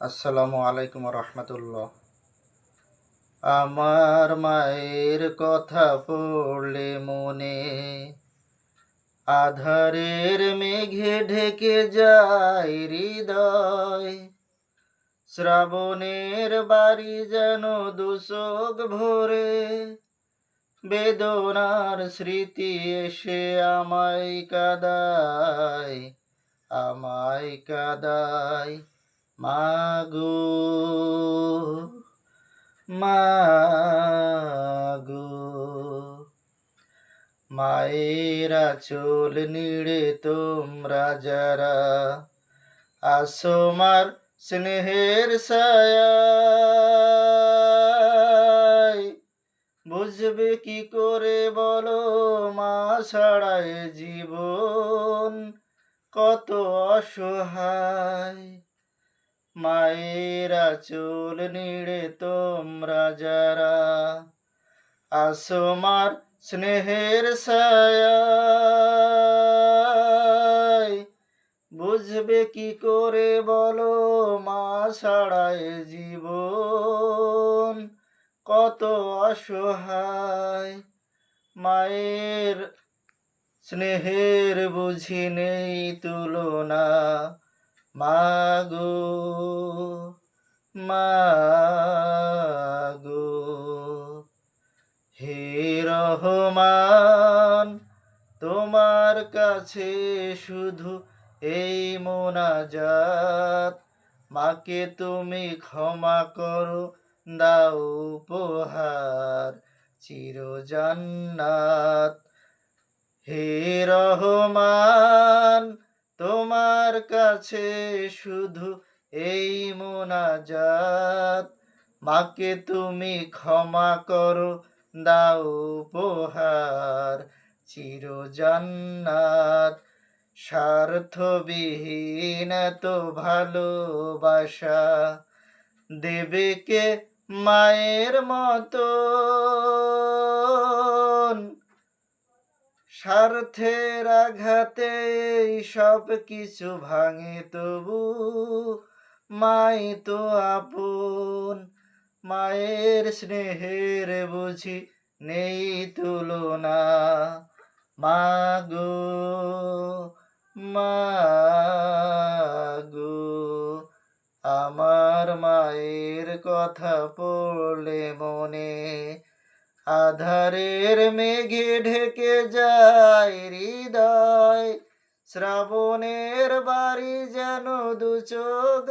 আসসালামু আলাইকুম রহমতুল্লাহ। আমার মায়ের কথা পড়লে মনে আধারের মেঘে ঢেকে যায় হৃদয়। শ্রাবণের বাড়ি যেন দুচোখ ভরে বেদনার স্মৃতি এসে আমায় কাঁদায়, আমায় কাঁদায়। মাগো, মাগো, মায়ের আঁচল নিড়ে তোমরা যারা আসমার স্নেহের ছায়ায়, বুঝবে কি করে বলো মা ছাড়ায় জীবন কত অসহায়। মায়ের আঁচল নিড়ে তোমরা যারা আসমার স্নেহের ছায়ায়, বুঝবে কি করে বলো মা ছাড়ায় জীবন কত অসহায়। মায়ের স্নেহের বুঝি নেই তুলনা, মাগো, মাগো। হে রহমান, তোমার কাছে শুধু এই মোনাজাত, মাকে তুমি ক্ষমা করো, দাও উপহার চির জান্নাত। হে রহমান, তোমার কাছে শুধু এই মোনাজাত, মাকে তুমি ক্ষমা করো, দাও উপহার চির জান্নাত। স্বার্থবিহীন তো ভালোবাসা দেবে কে মায়ের মতো, স্বার্থের আঘাতে সব কিছু ভাঙে তবু মাই তো আপন। মায়ের স্নেহের বুঝি নেই তুলনা, মাগো, মাগো। আমার মায়ের কথা পড়লে মনে আধারের মেঘে ঢেকে যায় হৃদয়। শ্রাবণের বাড়ি যেন দু চোখ